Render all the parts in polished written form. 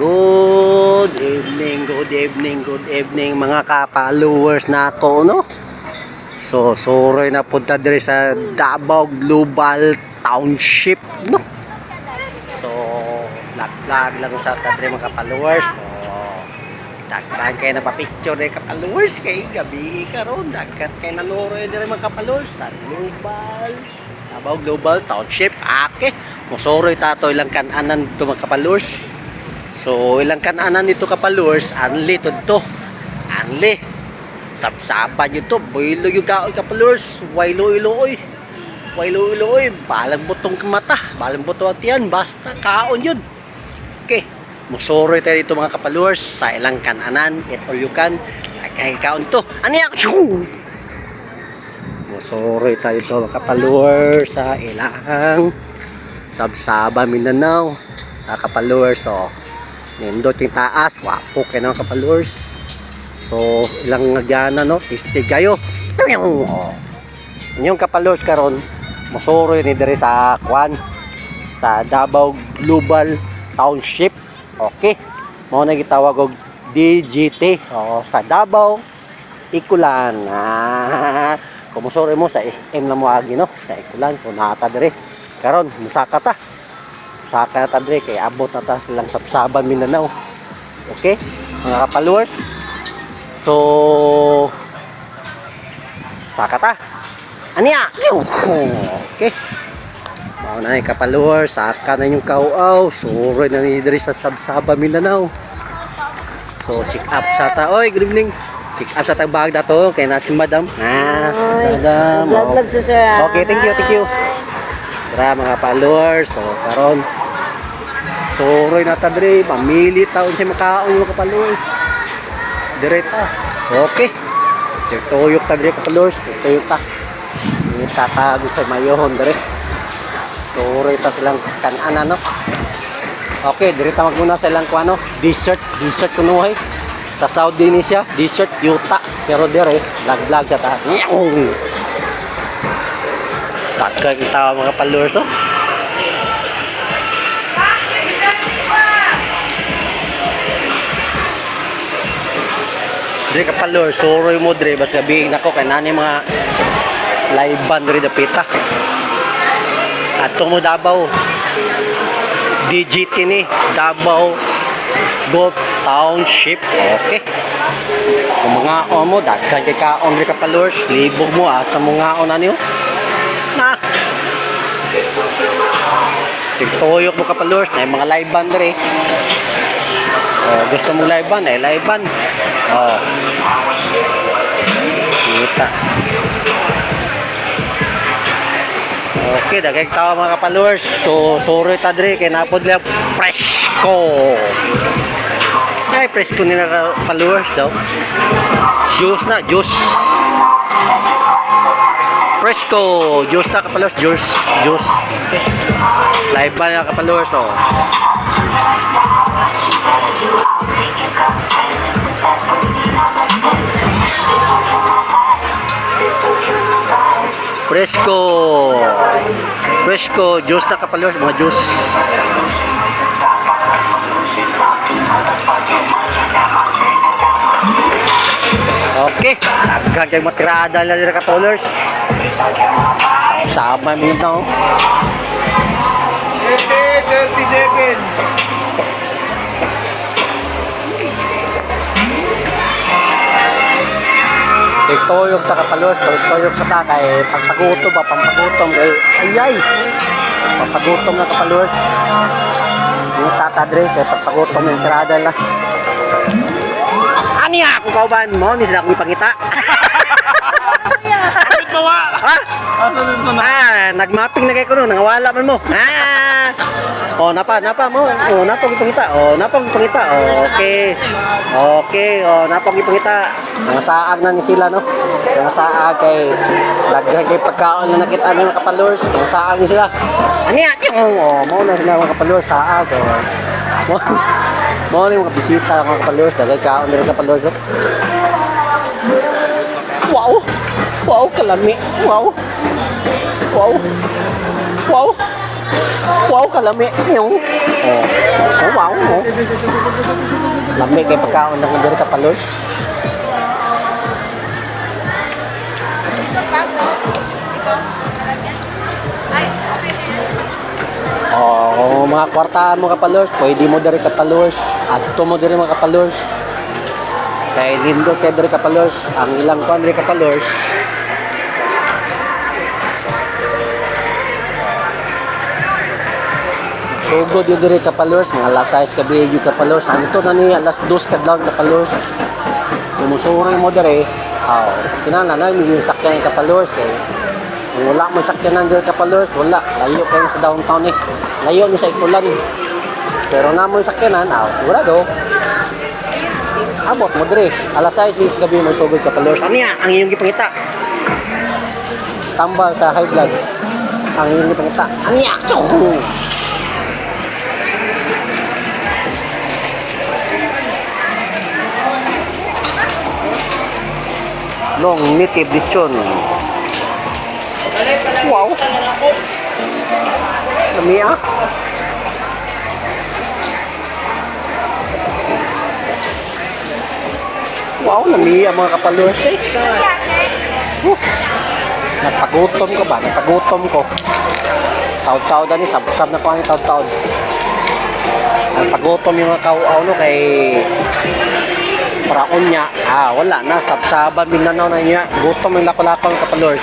Good evening mga ka-followers na ako, no? So, soroy na punta diri sa Davao Global Township, no? So, vlog lang sa diri mga ka-followers. So, dagdag kayo na pa-picture diri ka-followers kay gabi karon, dagdag kayo nanoroy diri mga ka-followers sa Davao Global Township. Okay, mosoroy tatoy lang kananan dito mga ka-followers. So, ilang kananan nito ka-followers, anli to. Anli. Sabsaban nyo to. Boylo yung kaoy ka-followers. Waylo-iloy. Balang butong mata. Balang butong atiyan. Basta kaon yun. Okay. Musoroy tayo dito mga ka-followers. Sa ilang kananan. It all you can. Kaya kaon to. Aniyak! Musoroy tayo dito mga ka-followers. Sa ilang Sabsaba, Mindanao. Sa ka-followers. So, nindot yung taas, wapo kayo ng ka-followers. So, ilang nagyana, no? Istig kayo. Yung ka-followers karon, masuro yun diri sa Kwan, sa Davao Global Township. Okay. Mo na gitawag og DGT. O, sa Davao Ikulan. Kumusuro mo sa SM na mo agi, no? Sa Ikulan. So, nata diri. Karon, musaka ta. Saka na tadre kay abot na ta silang Sabsaban, Mindanao. Okay mga ka-followers, so saka ta aniya. Okay, mao na yung ka-followers, saka na yung kauaw. Suroy na ni diri sa Sabsaban, Mindanao. So check up sa ta. Oy, good evening. Check up sa ta bag dato kay na si madam. Madam, vlog sa sir. Okay, thank you. Tara mga followers, so karon soroy na ta dre, mamili taon siya makaon yung ka-followers. Direta. Okay. Tuyok ta dre ka-followers, tuyok ta. Itatagod sa mayohon dre. Soroy ta silang kanan, no? Okay, direta magmuna sa ilang kuano, dessert kunuhay. Sa Saudi ni siya, dessert yuta. Pero dire, vlog sa ta. Takag kita mga followers, oh. Dre ka-followers, soroy mo dre, bas gabi nako kay nani mga live band dre dapita. Atong mo Davao DGT ni Davao Global Township. Okay. Kung mga on mo daghan kay kaon dre ka-followers, libog mo sa mga on ani na. Tigtoyok mo ka-followers, na mga live band dre. Gusto mong live band, live band. Kita. Okay, dagay tawa mga ka-followers. So, sorry ta dre kay napod lang Fresco. Ay, Fresco ni na followers daw. Juice na, juice. Fresco, juice na ka-followers, juice. Okay. Live band na ka-followers, Fresco, juice na ka-followers, mga juice. Okay, daghan kayong matirada na dito ka-followers. Sama mo na, 37. Tuyok ta ka-followers, tuyok sa ta kay pampagutom kay ayay. Pampagutom na ka-followers. Yung tatadre kay pampagutom ng tirada la. Ani ako kauban mo ni sila ko ipangita. Kapit bawa. Ha? Ano dito na? Nagmapping na kay ko no, nangawala man mo. Napa mo. Napag ipangita. Okay. Napag ipangita. Nangasaag na ni sila, no? Nangasaag kay lagyan kay pagkaon na nakita ng mga ka-followers. Nangasaag ni sila. Ani mo na sila mga ka-followers saag. Mo na yung mga bisita mga ka-followers, dagay kaon meron ka-followers. Wow, kalami. Wow. Wow. Wow, kalami yung. Oh. Oh, wow. Oh. Lami kay pagkaon ng diri ka palos. Oh, mga kwartahan mo kapalors, pwede mo diri kapalors, adto mo diri mga kapalors. Kay lindo kay diri kapalors, ang ilang kuan diri kapalors. Sugod yung diri kapalors, mga alas 6 ka biyo kapalors. Ano to na ni alas 2 kadlaw kapalors. Tumusuri mo diri, kinahanglan na yung sakyan kapalors kay kung wala mo sakyanan dito kapalors, wala. Layo kayo sa downtown eh. Layo nyo sa Ikulan. Pero na mo sakyanan, sigurado. Abot mo dire. Alas 6 gabi mo sugod kapalors. Ano yan? Ang iyong gipangita. Tambal sa high blood. Ang iyong gipangita. Ano yan? Long native lechon. Wow. Lami ah. Wow, lami ang mga kapalors eh. Nagpagutom ko ba? Nagpagutom ko. Taod-taod ni sab-sab na ko ani taod-taod. Nagpagutom yung mga kauaw no kay paraon niya. Wala na sab-saban Mindanao na niya. Gutom yung lako-lako ng kapalors.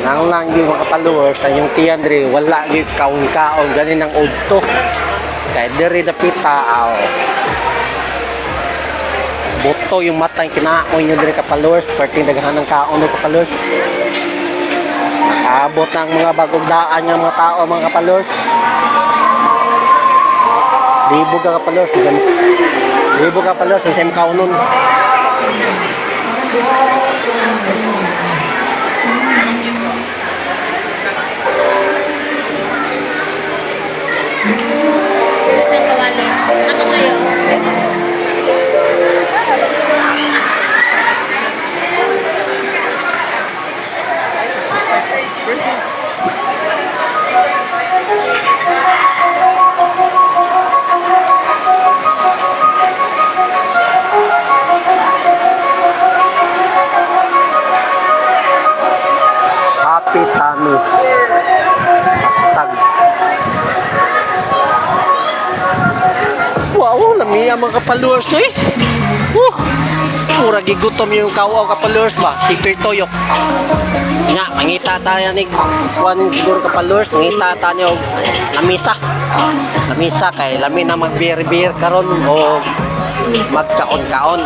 Nang lang yung mga followers sa yung tiandre wala yung kaon-kaon ganin ang udto kay diri dapita buto yung mata yung kinaon nyo diri ka followers perting daghan ng kaon ng followers nakaabot ng mga bagong daan ng mga tao mga followers libo ka followers libo ka followers yung same kaunon. Ako ngayon. Happy tummy. Hashtag. Wow, lami ang mga kapalors eh. Mura gigutom yung kawaw kapalors ba? Si Toyok. Nga, mangita tayo ni Juan siguro kapalors. Mangita tayo lamisa. Lamisa kay lami na magbir-bir karon o magkaon-kaon.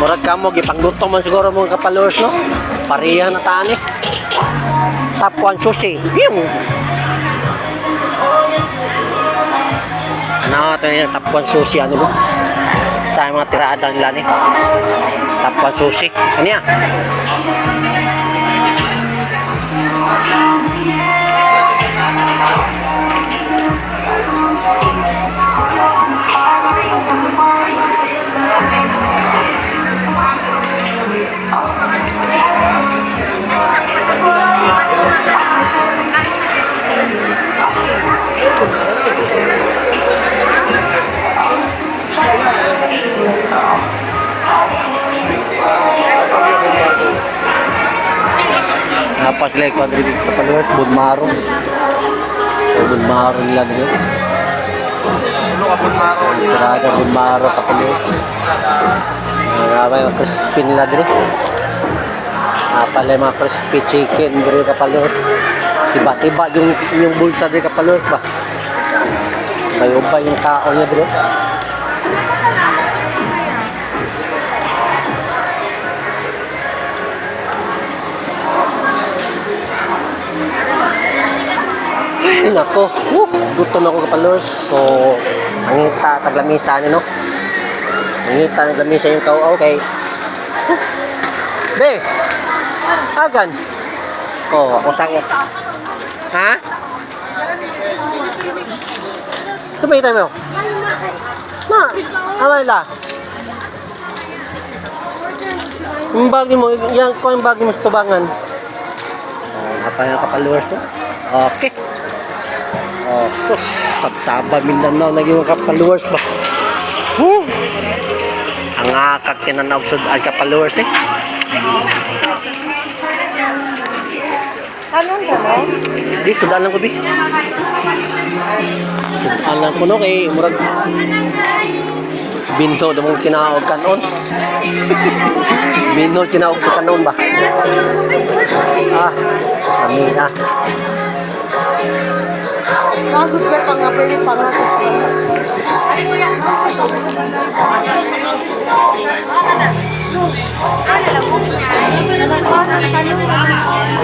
Murag ka mo, gipangluto man siguro mga kapalors no? Pariya na tani. Top 1 sushi. Yung ano ito yung top 1 sushi ano ba? Sa mga tirada nila ni top 1 sushi. Ano yan? Pas like contribute sa paluwas, Budmaro. Budmaro nila dito. Ano ka Budmaro? Tiraga Budmaro sa paluwas. Mga crispy nila dito. Pala mga crispy chicken dito sa paluwas. Tiba-tiba yung bulsa dito sa paluwas ba? Bayo-bay yung kao niya dito. Nako, gutom ako kapalors. So, mangita taglamisa no. Mangita taglamisa yung kao. Okay. Be. Agan. Oh, ako sakit. Ha? Sabay tayo mo. Ma, amay la. Yung bagay mo, yan ko yung bagay mo sa tubangan. Napaya ka followers no? Okay. Oh, sus, Sabsaba Mindanao naging mga followers ba? Ang akak kinanaw sa ka followers eh. Anong gano'n? Di, sudan lang ko bi. Sudan lang ko no, kay murag binto damong kinaog kanon. Binto kinaog sa kanon ba? Kami Bagus ka pa nga, pwede pa nga.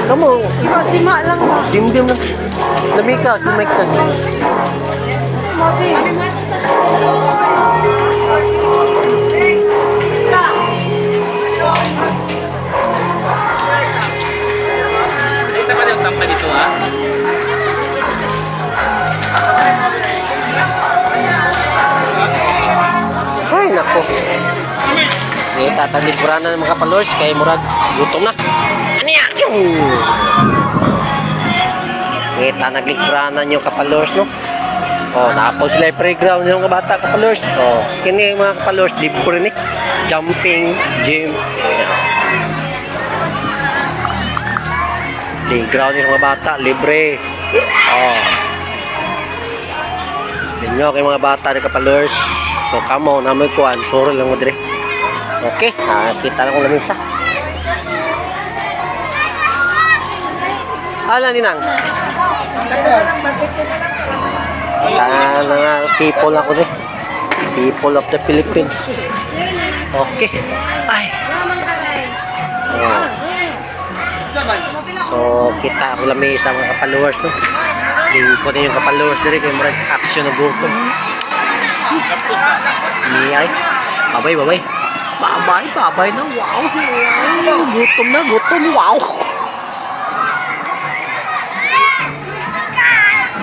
Kamu, Sima-sima lang ba? dim-dim lang. Lamika, lumik ka. Mati. Ito naman yung tampa dito ha. Ay, nako. Tataglig pura na ng mga followers kay murag gutom na. Ano yan? Tataglig pura na yung kapalors, no? Oh, napos sila yung playground yung mga bata kapalors. So, kini yung mga kapalors, libre ni. Jumping, gym. Playground yung mga bata, libre. Oh. Yun nyo kay mga bata ni kapalors. So, kamo, namoy kuhan. Suro lang mo dire. Okay, kita lang ko lang isa. Hala ni Nang. People ako din. People of the Philippines. Okay. Ay. Oh. So, kita ako lang may isa mga kapalowers, no? Yung ko din yung kapalowers dire kay murag action na gutom. Ay. Babay, babay. Babay na. Wow. Gutom na, gutom. Wow.